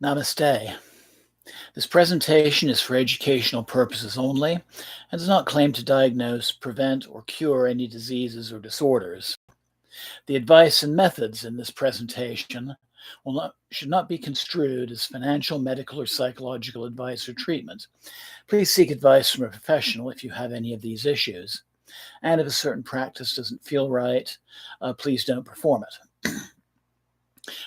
Namaste. This presentation is for educational purposes only and does not claim to diagnose, prevent, or cure any diseases or disorders. The advice and methods in this presentation should not be construed as financial, medical, or psychological advice or treatment. Please seek advice from a professional if you have any of these issues. And if a certain practice doesn't feel right, please don't perform it.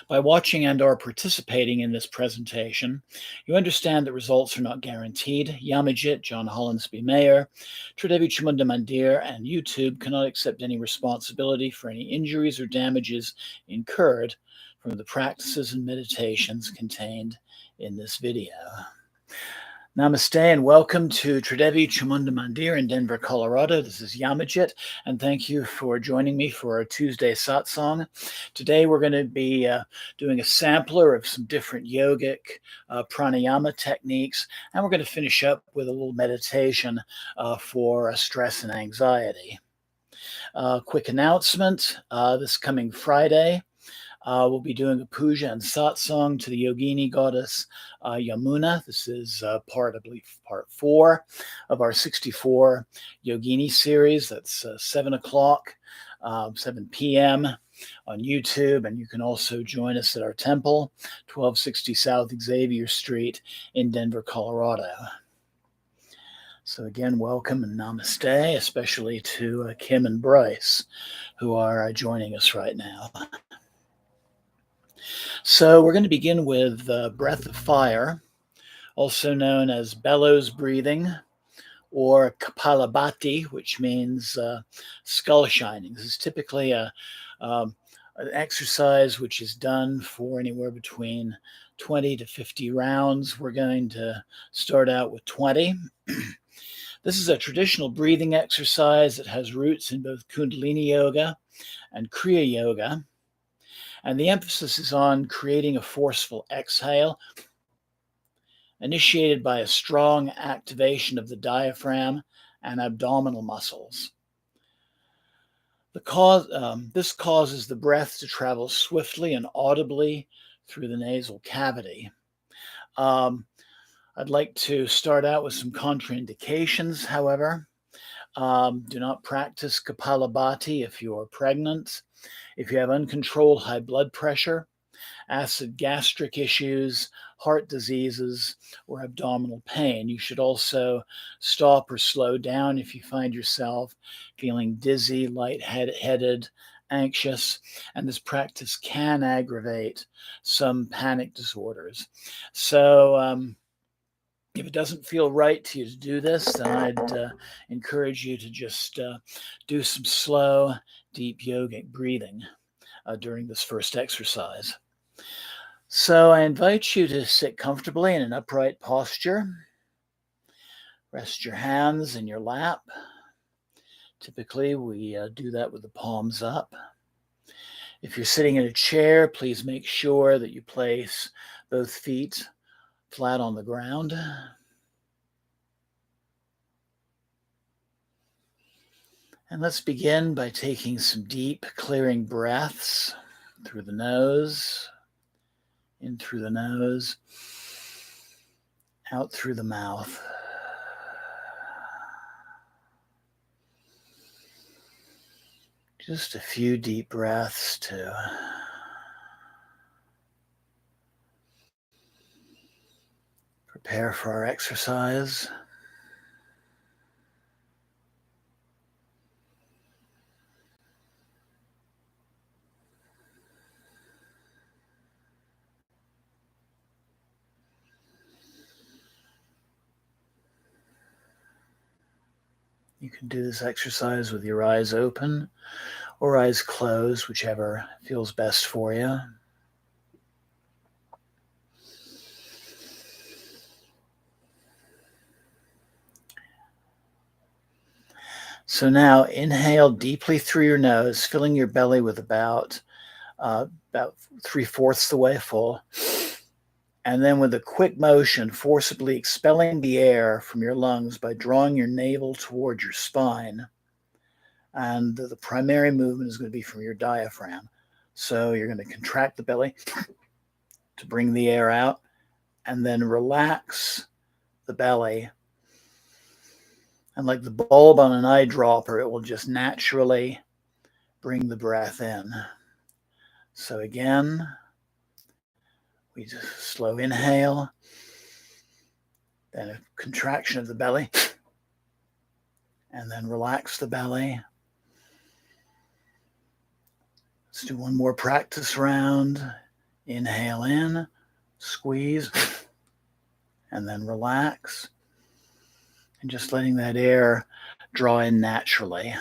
By watching and or participating in this presentation, you understand that results are not guaranteed. Yogic, John Hollinsby Mayer, Tridevi Chamunda Mandir, and YouTube cannot accept any responsibility for any injuries or damages incurred from the practices and meditations contained in this video. Namaste and welcome to Tridevi Chamunda Mandir in Denver, Colorado. This is Yamajit, and thank you for joining me for our Tuesday satsang. Today we're going to be doing a sampler of some different yogic pranayama techniques, and we're going to finish up with a little meditation for stress and anxiety. Quick announcement, this coming Friday, we'll be doing a puja and satsang to the yogini goddess Yamuna. This is part 4 of our 64 yogini series. That's 7 o'clock, 7 p.m. on YouTube. And you can also join us at our temple, 1260 South Xavier Street in Denver, Colorado. So again, welcome and namaste, especially to Kim and Bryce, who are joining us right now. So we're going to begin with breath of fire, also known as bellows breathing, or Kapalabhati, which means skull shining. This is typically an exercise which is done for anywhere between 20 to 50 rounds. We're going to start out with 20. This is a traditional breathing exercise that has roots in both Kundalini Yoga and Kriya Yoga. And the emphasis is on creating a forceful exhale, initiated by a strong activation of the diaphragm and abdominal muscles. This causes the breath to travel swiftly and audibly through the nasal cavity. I'd like to start out with some contraindications, however. Do not practice Kapalabhati if you are pregnant, if you have uncontrolled high blood pressure, acid gastric issues, heart diseases, or abdominal pain. You should also stop or slow down if you find yourself feeling dizzy, lightheaded, anxious, and this practice can aggravate some panic disorders. So if it doesn't feel right to you to do this, then I'd encourage you to just do some slow, deep yogic breathing during this first exercise. So I invite you to sit comfortably in an upright posture. Rest your hands in your lap. Typically, we do that with the palms up. If you're sitting in a chair, please make sure that you place both feet flat on the ground. And let's begin by taking some deep, clearing breaths through the nose, in through the nose, out through the mouth. Just a few deep breaths to prepare for our exercise. You can do this exercise with your eyes open or eyes closed, whichever feels best for you. So now inhale deeply through your nose, filling your belly with about 3/4 the way full. And then with a quick motion, forcibly expelling the air from your lungs by drawing your navel toward your spine. And the primary movement is going to be from your diaphragm. So you're going to contract the belly to bring the air out, and then relax the belly. And like the bulb on an eyedropper, it will just naturally bring the breath in. So again, we just slow inhale, then a contraction of the belly, and then relax the belly. Let's do one more practice round. Inhale in, squeeze, and then relax. And just letting that air draw in naturally.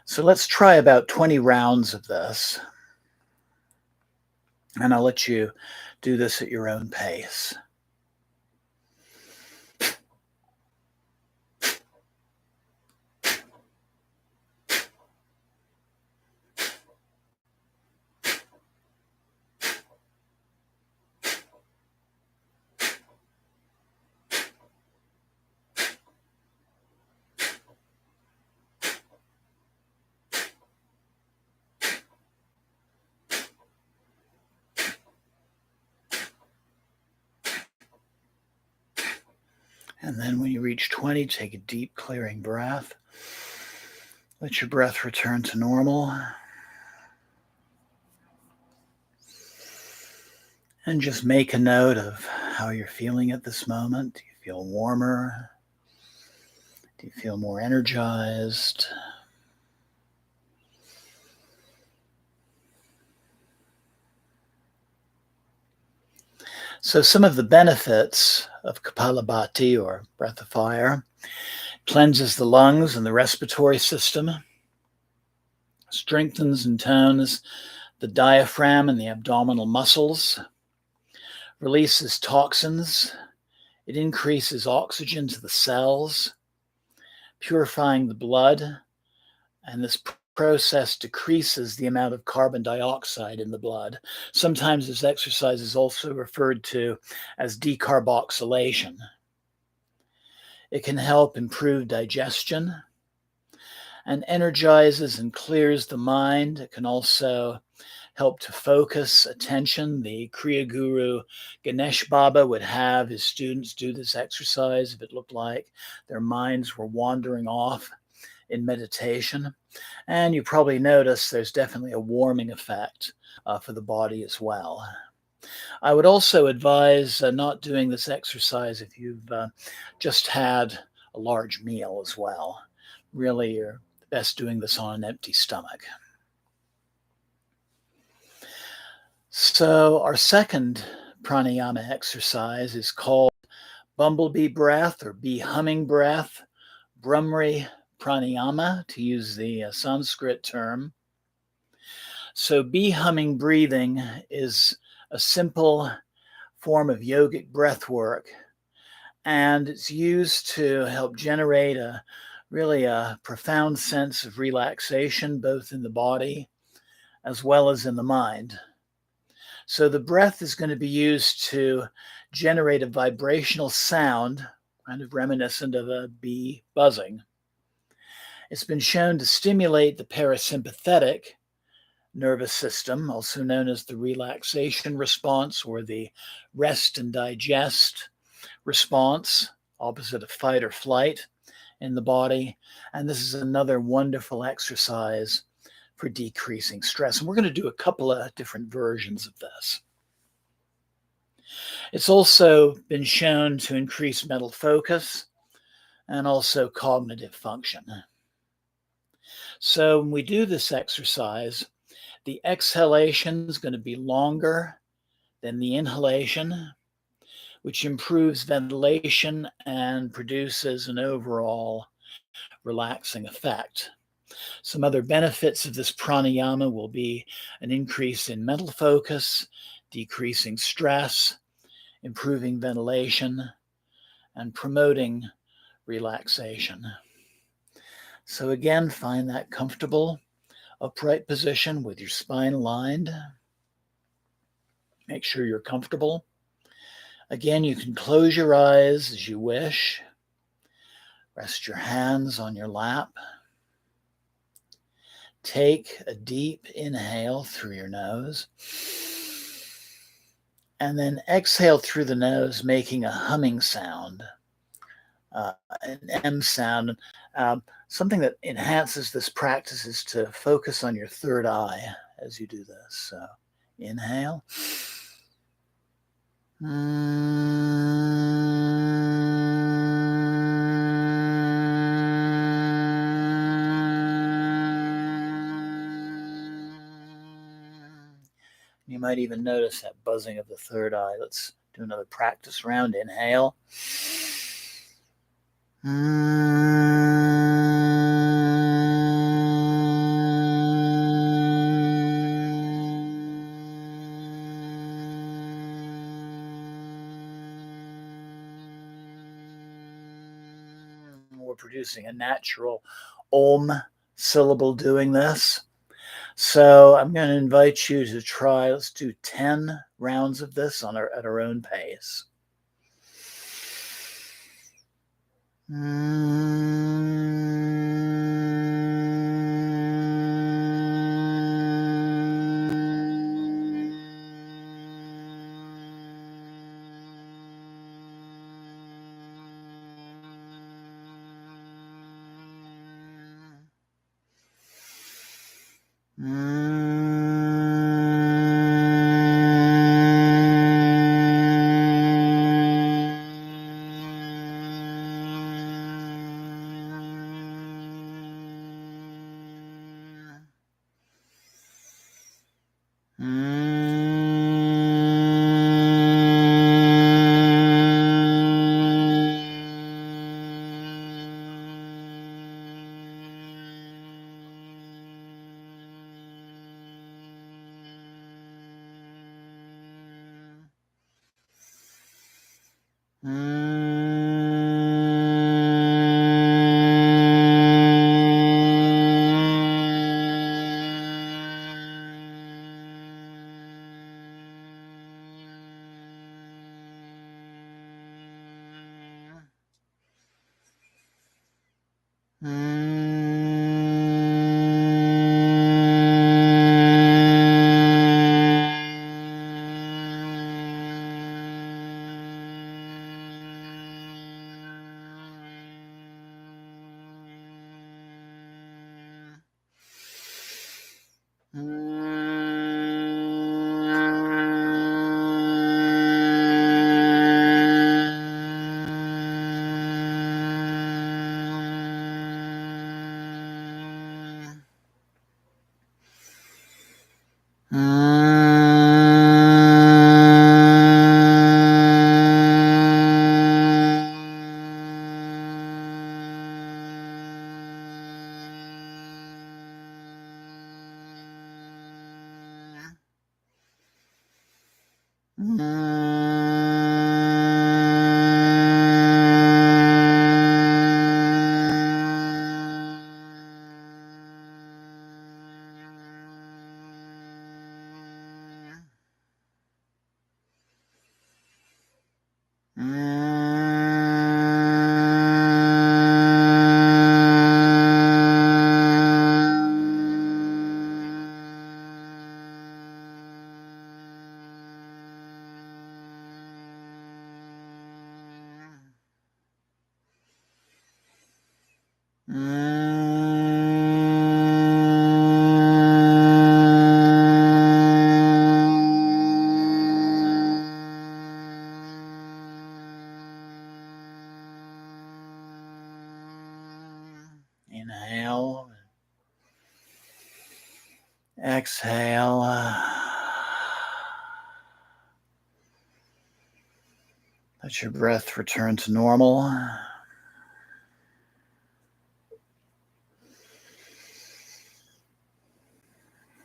So let's try about 20 rounds of this. And I'll let you do this at your own pace. And then when you reach 20, take a deep clearing breath. Let your breath return to normal. And just make a note of how you're feeling at this moment. Do you feel warmer? Do you feel more energized? So some of the benefits of Kapalabhati, or breath of fire: cleanses the lungs and the respiratory system, strengthens and tones the diaphragm and the abdominal muscles, releases toxins, it increases oxygen to the cells, purifying the blood, and this process decreases the amount of carbon dioxide in the blood. Sometimes this exercise is also referred to as decarboxylation. It can help improve digestion and energizes and clears the mind. It can also help to focus attention. The Kriya Guru Ganesh Baba would have his students do this exercise if it looked like their minds were wandering off in meditation. And you probably notice there's definitely a warming effect for the body as well. I would also advise not doing this exercise if you've just had a large meal as well. Really, you're best doing this on an empty stomach. So our second pranayama exercise is called bumblebee breath or bee humming breath, Brahmari Pranayama, to use the Sanskrit term. So bee humming breathing is a simple form of yogic breath work, and it's used to help generate a profound sense of relaxation, both in the body as well as in the mind. So the breath is going to be used to generate a vibrational sound, kind of reminiscent of a bee buzzing. It's been shown to stimulate the parasympathetic nervous system, also known as the relaxation response or the rest and digest response, opposite of fight or flight in the body. And this is another wonderful exercise for decreasing stress. And we're going to do a couple of different versions of this. It's also been shown to increase mental focus and also cognitive function. So when we do this exercise, the exhalation is going to be longer than the inhalation, which improves ventilation and produces an overall relaxing effect. Some other benefits of this pranayama will be an increase in mental focus, decreasing stress, improving ventilation, and promoting relaxation. So again, find that comfortable, upright position with your spine aligned. Make sure you're comfortable. Again, you can close your eyes as you wish. Rest your hands on your lap. Take a deep inhale through your nose. And then exhale through the nose, making a humming sound, an M sound. Something that enhances this practice is to focus on your third eye as you do this. So inhale. You might even notice that buzzing of the third eye. Let's do another practice round. Inhale. We're producing a natural Om syllable doing this. So I'm going to invite you to try, let's do 10 rounds of this at our own pace. Inhale. Exhale. Let your breath return to normal.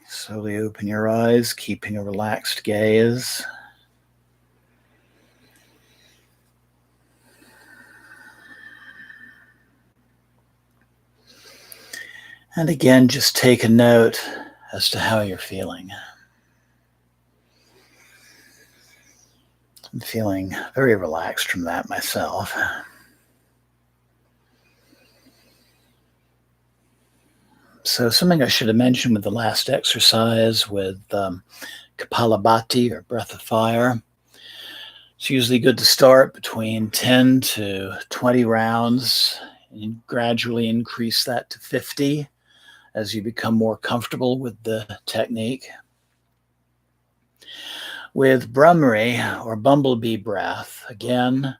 Slowly open your eyes, keeping a relaxed gaze. And again, just take a note as to how you're feeling. I'm feeling very relaxed from that myself. So something I should have mentioned with the last exercise with Kapalabhati, or breath of fire. It's usually good to start between 10 to 20 rounds and gradually increase that to 50 as you become more comfortable with the technique. With Brahmari or bumblebee breath, again,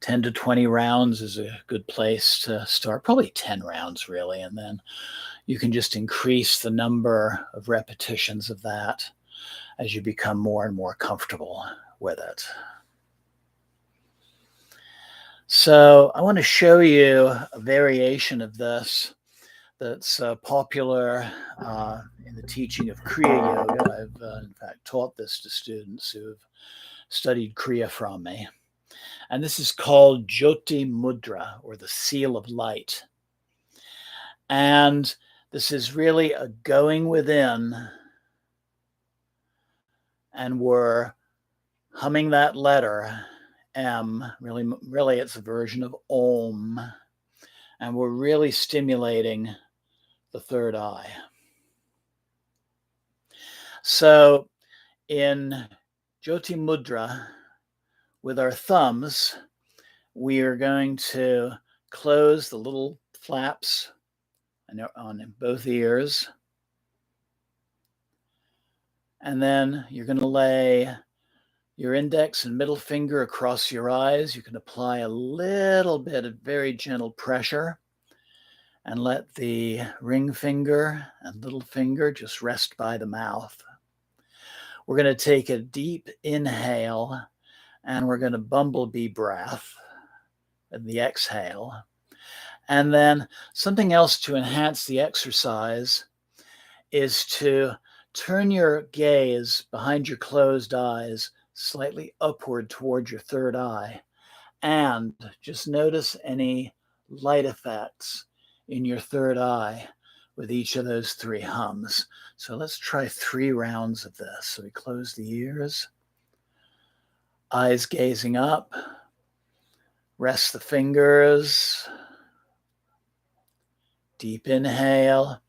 10 to 20 rounds is a good place to start, probably 10 rounds really, and then you can just increase the number of repetitions of that as you become more and more comfortable with it. So I want to show you a variation of this that's popular in the teaching of Kriya Yoga. I've, in fact, taught this to students who have studied Kriya from me. And this is called Jyoti Mudra, or the seal of light. And this is really a going within, and we're humming that letter M. Really, it's a version of Om. And we're really stimulating the third eye. So in Jyoti Mudra, with our thumbs, we are going to close the little flaps on both ears. And then you're going to lay your index and middle finger across your eyes. You can apply a little bit of very gentle pressure and let the ring finger and little finger just rest by the mouth. We're going to take a deep inhale and we're going to bumblebee breath in the exhale. And then something else to enhance the exercise is to turn your gaze behind your closed eyes slightly upward toward your third eye, and just notice any light effects in your third eye with each of those three hums. So let's try 3 rounds of this. So we close the ears, eyes gazing up, rest the fingers, deep inhale.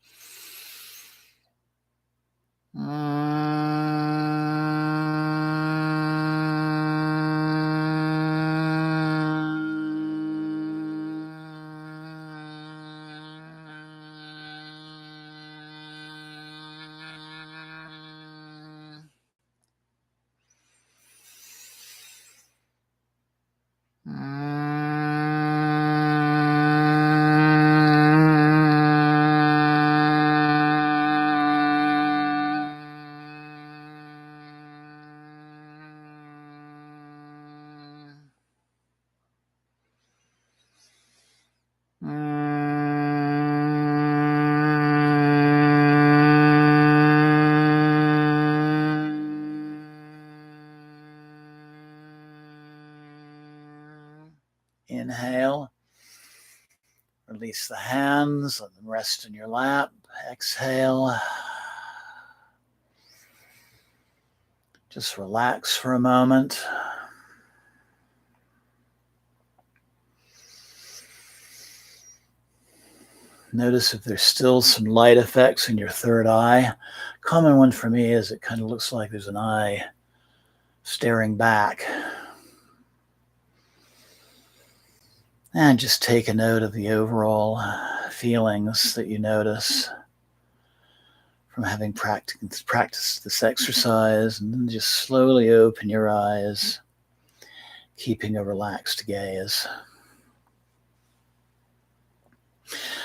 Inhale, release the hands, let them rest in your lap. Exhale, just relax for a moment. Notice if there's still some light effects in your third eye. Common one for me is it kind of looks like there's an eye staring back. And just take a note of the overall feelings that you notice from having practiced this exercise, and then just slowly open your eyes, keeping a relaxed gaze.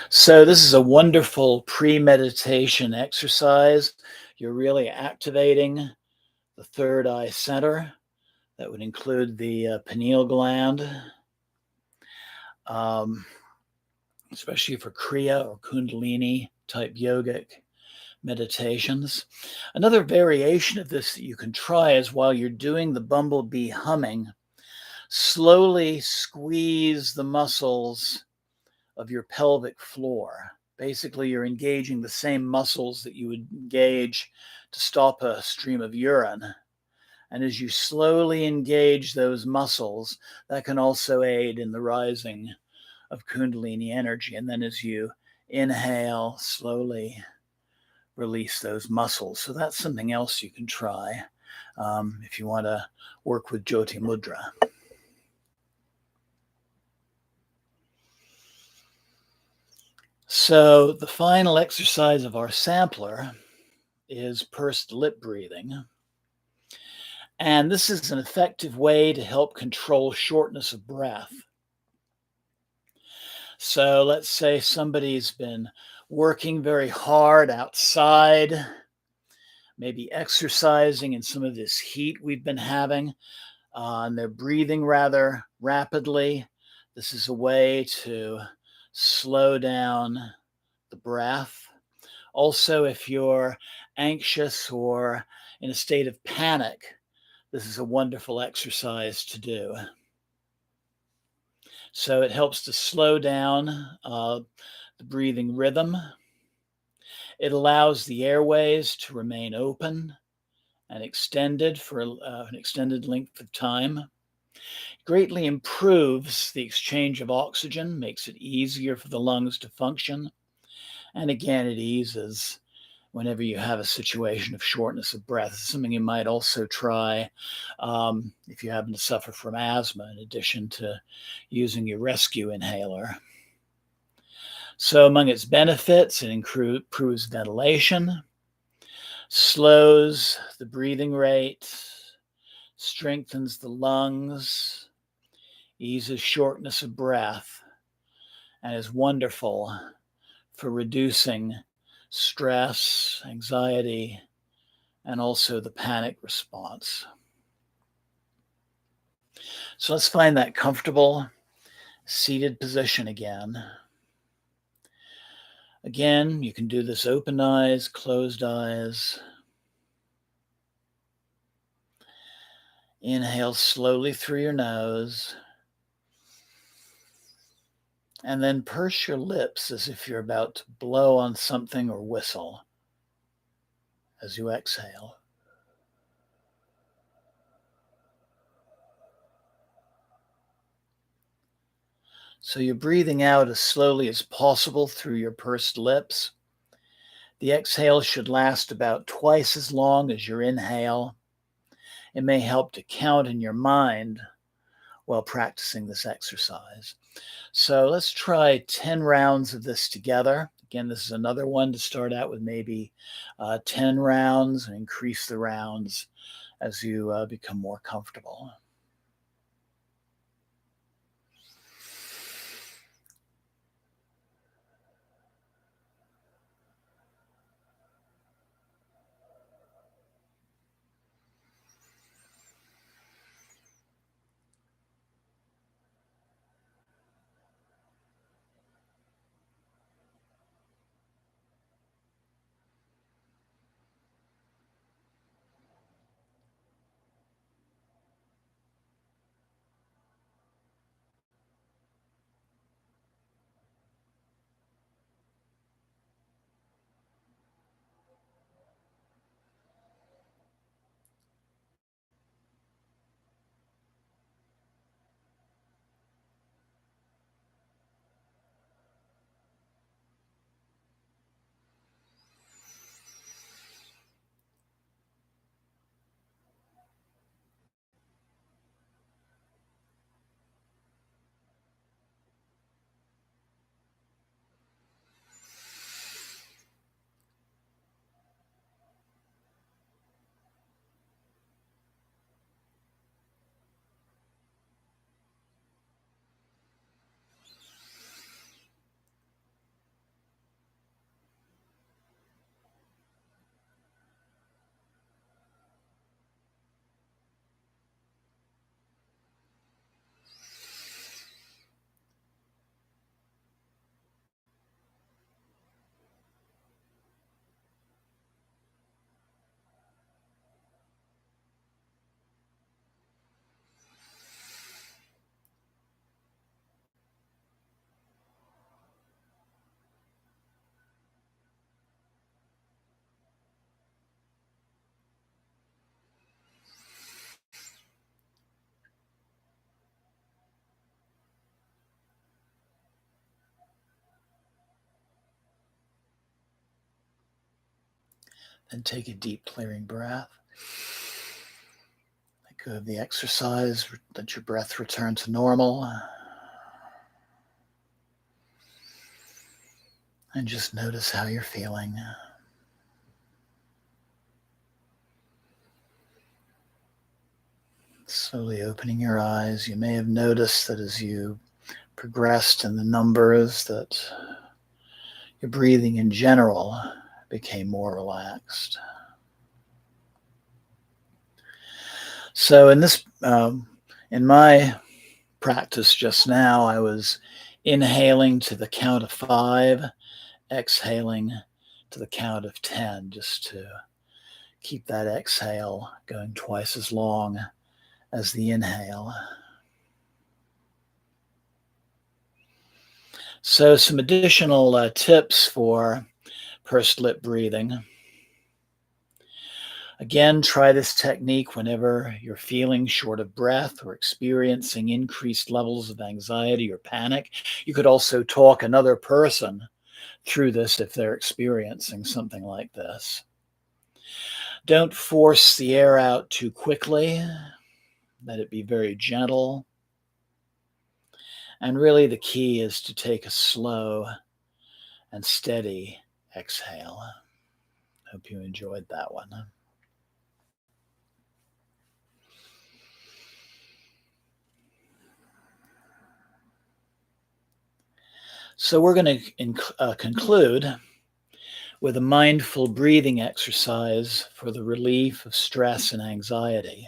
So this is a wonderful pre-meditation exercise. You're really activating the third eye center. That would include the pineal gland, especially for Kriya or Kundalini type yogic meditations. Another variation of this that you can try is while you're doing the bumblebee humming, slowly squeeze the muscles of your pelvic floor. Basically, you're engaging the same muscles that you would engage to stop a stream of urine. And as you slowly engage those muscles, that can also aid in the rising of Kundalini energy. And then as you inhale, slowly release those muscles. So that's something else you can try. if you want to work with Jyoti Mudra. So the final exercise of our sampler is pursed lip breathing. And this is an effective way to help control shortness of breath. So let's say somebody's been working very hard outside, maybe exercising in some of this heat we've been having, and they're breathing rather rapidly. This is a way to slow down the breath. Also, if you're anxious or in a state of panic, this is a wonderful exercise to do. So it helps to slow down the breathing rhythm. It allows the airways to remain open and extended for an extended length of time. Greatly improves the exchange of oxygen, makes it easier for the lungs to function. And again, it eases whenever you have a situation of shortness of breath. It's something you might also try if you happen to suffer from asthma, in addition to using your rescue inhaler. So among its benefits, it improves ventilation, slows the breathing rate, strengthens the lungs, eases shortness of breath, and is wonderful for reducing stress, anxiety, and also the panic response. So let's find that comfortable seated position again. Again, you can do this open eyes, closed eyes. Inhale slowly through your nose. And then purse your lips as if you're about to blow on something or whistle as you exhale. So you're breathing out as slowly as possible through your pursed lips. The exhale should last about twice as long as your inhale. It may help to count in your mind while practicing this exercise. So let's try 10 rounds of this together. Again, this is another one to start out with maybe 10 rounds and increase the rounds as you become more comfortable. And take a deep clearing breath. go of the exercise, let your breath return to normal. And just notice how you're feeling. Slowly opening your eyes, you may have noticed that as you progressed in the numbers that your breathing in general became more relaxed. So in my practice just now, I was inhaling to the count of 5, exhaling to the count of 10, just to keep that exhale going twice as long as the inhale. So some additional tips for pursed lip breathing. Again, try this technique whenever you're feeling short of breath or experiencing increased levels of anxiety or panic. You could also talk another person through this if they're experiencing something like this. Don't force the air out too quickly. Let it be very gentle. And really the key is to take a slow and steady exhale. Hope you enjoyed that one. So we're going to conclude with a mindful breathing exercise for the relief of stress and anxiety.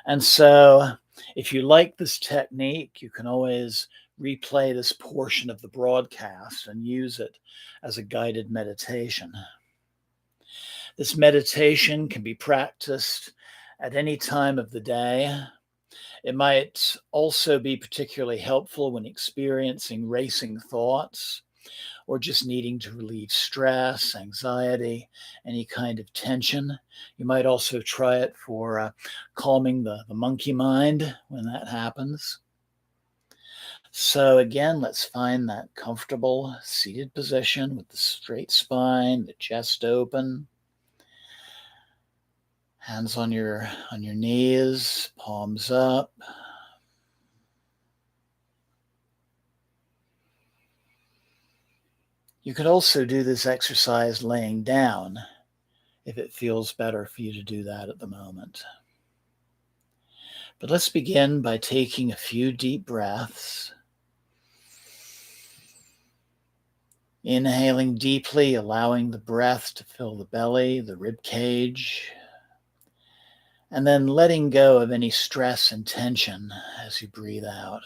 And so if you like this technique, you can always replay this portion of the broadcast and use it as a guided meditation. This meditation can be practiced at any time of the day. It might also be particularly helpful when experiencing racing thoughts or just needing to relieve stress, anxiety, any kind of tension. You might also try it for calming the monkey mind when that happens. So again, let's find that comfortable seated position with the straight spine, the chest open. Hands on your knees, palms up. You could also do this exercise laying down if it feels better for you to do that at the moment. But let's begin by taking a few deep breaths. Inhaling deeply, allowing the breath to fill the belly, the rib cage, and then letting go of any stress and tension as you breathe out.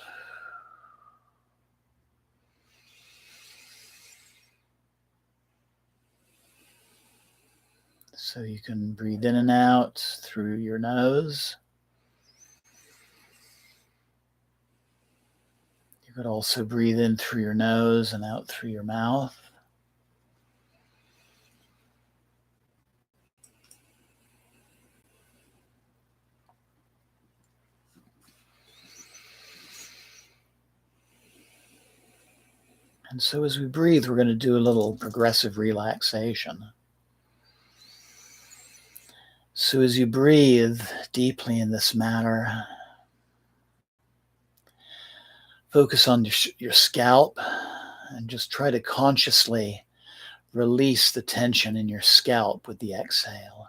So you can breathe in and out through your nose. You could also breathe in through your nose and out through your mouth. And so as we breathe, we're going to do a little progressive relaxation. So as you breathe deeply in this manner, focus on your scalp and just try to consciously release the tension in your scalp with the exhale.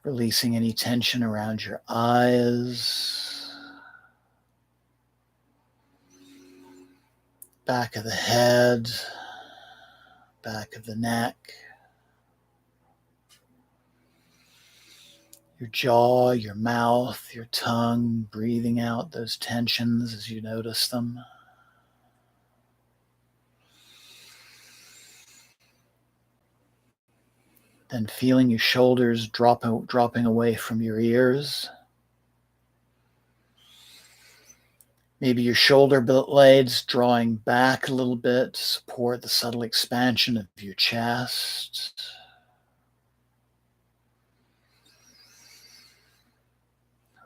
Releasing any tension around your eyes, back of the head, back of the neck, your jaw, your mouth, your tongue, breathing out those tensions as you notice them. Then feeling your shoulders dropping away from your ears. Maybe your shoulder blades drawing back a little bit to support the subtle expansion of your chest.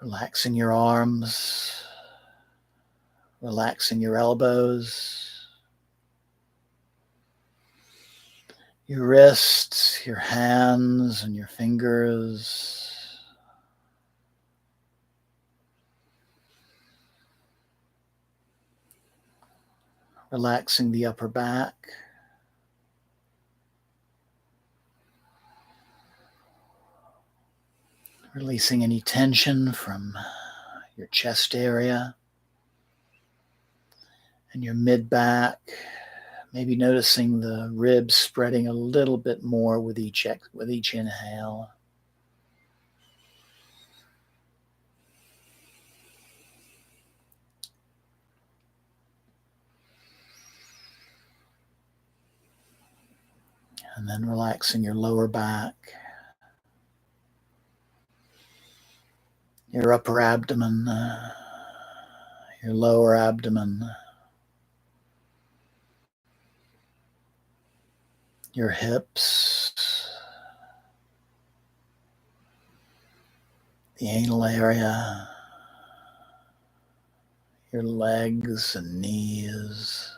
Relaxing your arms, relaxing your elbows, your wrists, your hands, and your fingers. Relaxing the upper back. Releasing any tension from your chest area and your mid-back. Maybe noticing the ribs spreading a little bit more with each inhale. And then relaxing your lower back, your upper abdomen, your lower abdomen, your hips, the anal area, your legs and knees.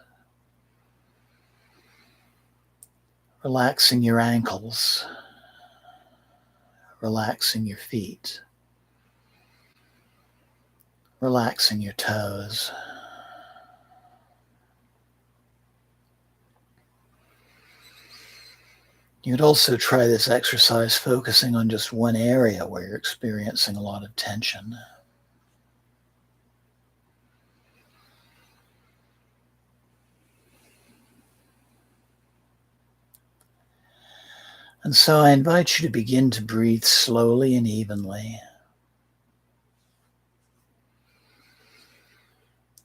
Relaxing your ankles, relaxing your feet, relaxing your toes. You could also try this exercise focusing on just one area where you're experiencing a lot of tension. And so I invite you to begin to breathe slowly and evenly.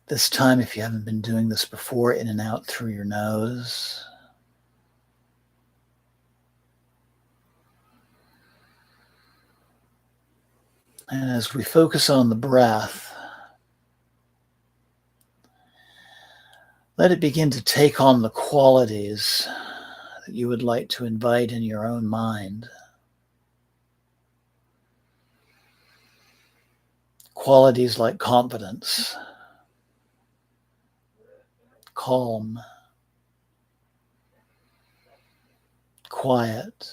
This time, if you haven't been doing this before, in and out through your nose. And as we focus on the breath, let it begin to take on the qualities that you would like to invite in your own mind. Qualities like confidence, calm, quiet,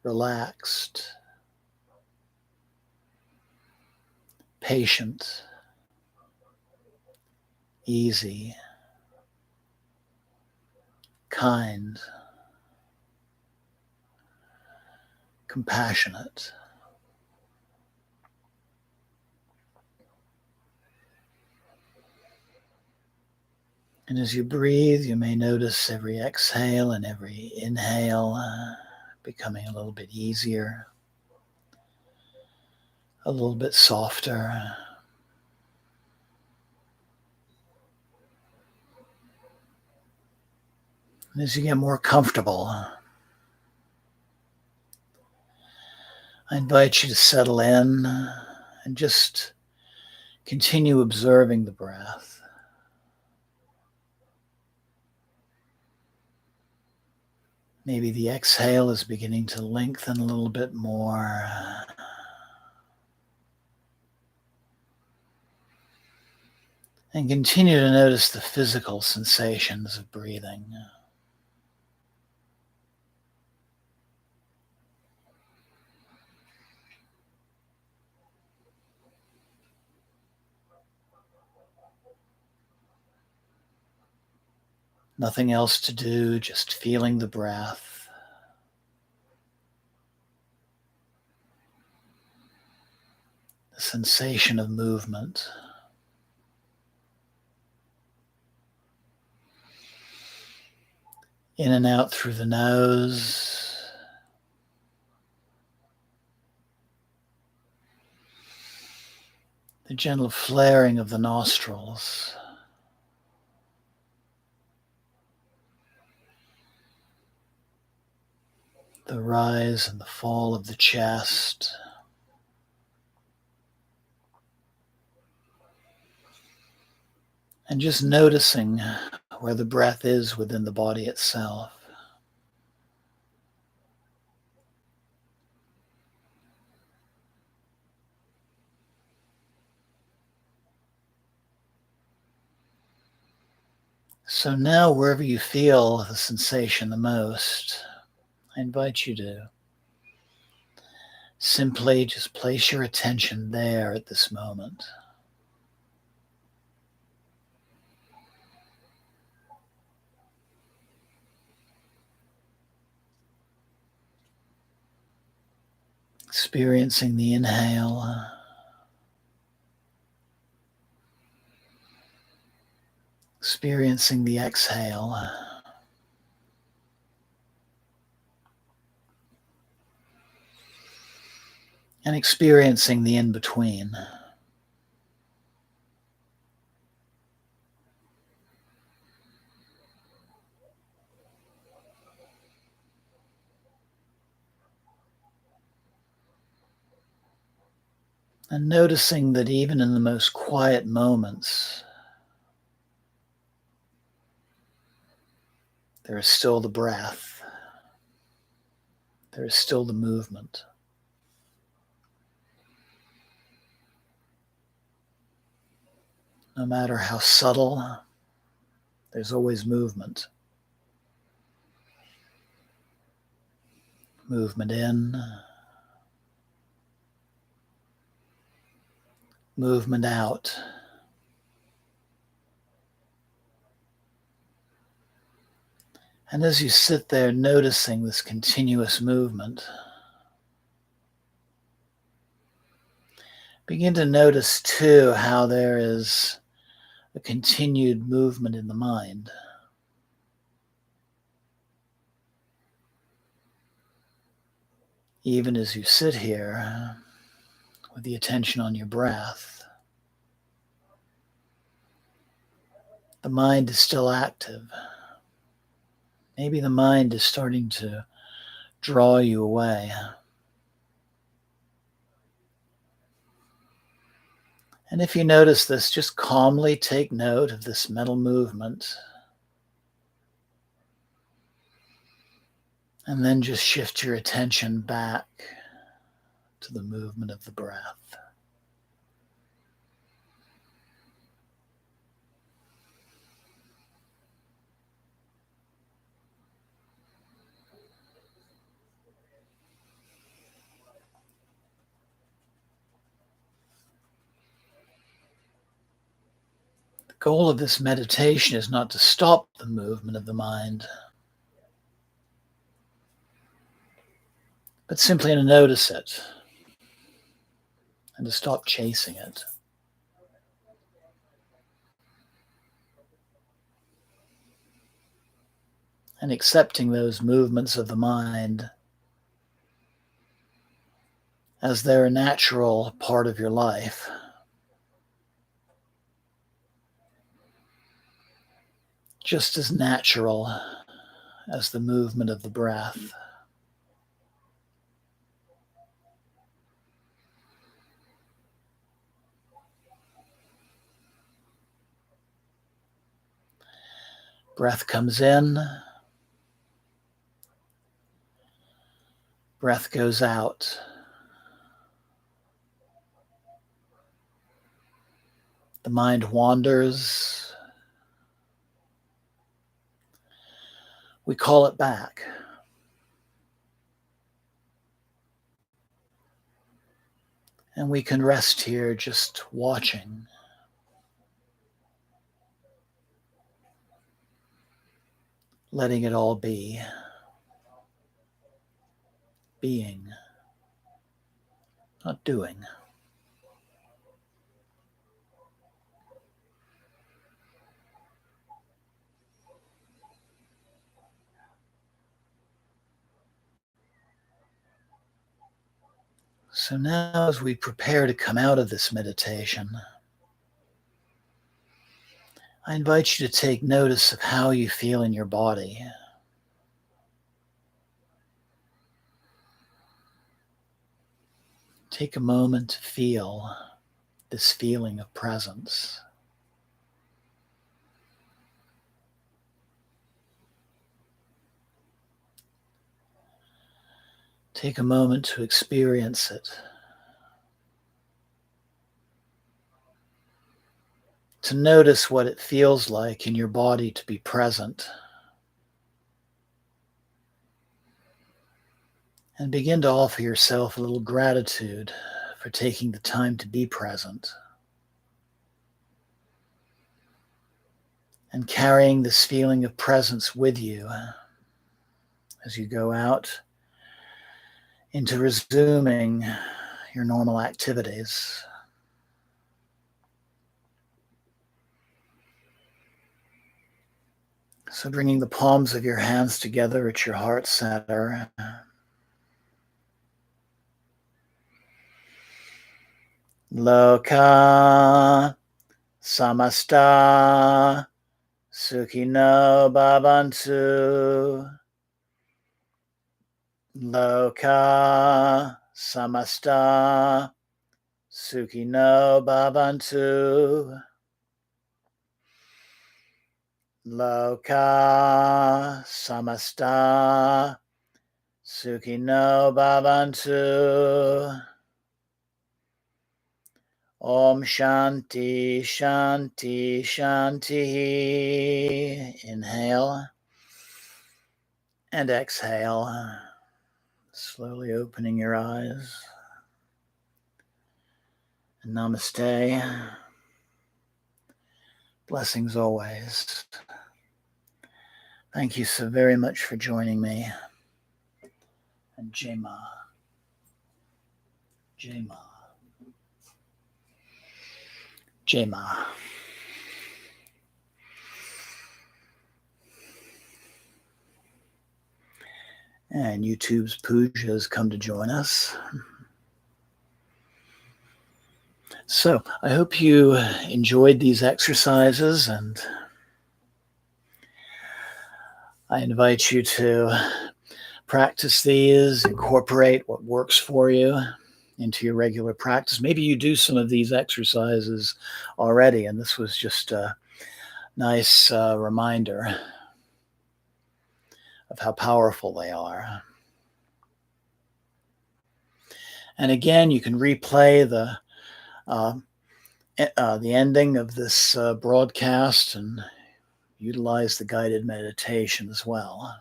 relaxed, patient, easy, kind, compassionate. And as you breathe, you may notice every exhale and every inhale becoming a little bit easier, a little bit softer. And as you get more comfortable, I invite you to settle in and just continue observing the breath. Maybe the exhale is beginning to lengthen a little bit more. And continue to notice the physical sensations of breathing. Nothing else to do, just feeling the breath. The sensation of movement. In and out through the nose. The gentle flaring of the nostrils. The rise and the fall of the chest. And just noticing where the breath is within the body itself. So now, wherever you feel the sensation the most, I invite you to simply just place your attention there at this moment. Experiencing the inhale, experiencing the exhale, and experiencing the in-between. And noticing that even in the most quiet moments, there is still the breath, there is still the movement. No matter how subtle, there's always movement. Movement in, movement out. And as you sit there noticing this continuous movement, begin to notice too how there is a continued movement in the mind. Even as you sit here with the attention on your breath, the mind is still active. Maybe the mind is starting to draw you away. And if you notice this, just calmly take note of this mental movement. And then just shift your attention back to the movement of the breath. The goal of this meditation is not to stop the movement of the mind, but simply to notice it and to stop chasing it. And accepting those movements of the mind as they're a natural part of your life. Just as natural as the movement of the breath. Breath comes in, breath goes out. The mind wanders. We call it back. And we can rest here just watching. Letting it all be. Being. Not doing. So now as we prepare to come out of this meditation, I invite you to take notice of how you feel in your body. Take a moment to feel this feeling of presence. Take a moment to experience it. to notice what it feels like in your body to be present. And begin to offer yourself a little gratitude for taking the time to be present. And carrying this feeling of presence with you as you go out into resuming your normal activities. So bringing the palms of your hands together at your heart center. Loka samasta sukhino bhavantu. Loka samasta sukhino bhavantu. Loka samasta sukhino bhavantu. Om Shanti, Shanti, Shanti. Inhale and exhale. Slowly opening your eyes. And namaste. Blessings always. Thank you so very much for joining me. And Jai Ma. Jai Ma. Jai Ma. And YouTube's Pooja has come to join us. So I hope you enjoyed these exercises, and I invite you to practice these, incorporate what works for you into your regular practice. Maybe you do some of these exercises already, and this was just a nice reminder of how powerful they are. And again, you can replay the ending of this broadcast and utilize the guided meditation as well.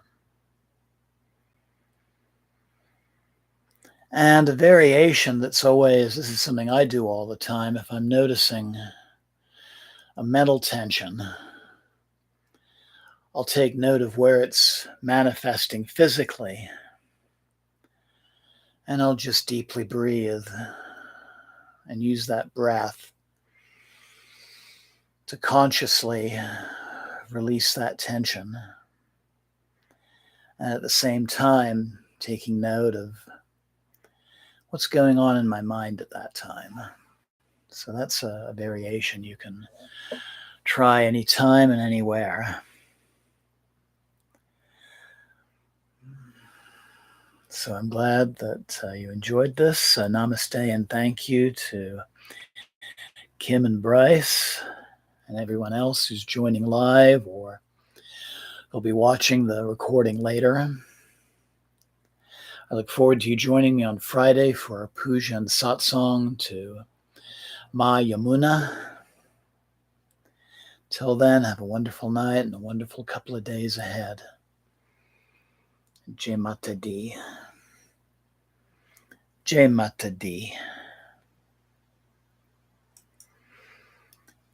And a variation that's always, this is something I do all the time, if I'm noticing a mental tension, I'll take note of where it's manifesting physically, and I'll just deeply breathe and use that breath to consciously release that tension. And at the same time, taking note of what's going on in my mind at that time. So that's a variation you can try anytime and anywhere. So I'm glad that you enjoyed this. Namaste and thank you to Kim and Bryce and everyone else who's joining live or will be watching the recording later. I look forward to you joining me on Friday for a puja and satsang to Ma Yamuna. Till then, have a wonderful night and a wonderful couple of days ahead. Jai Mata Di. Jai Mata Di.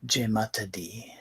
Jai Mata Di.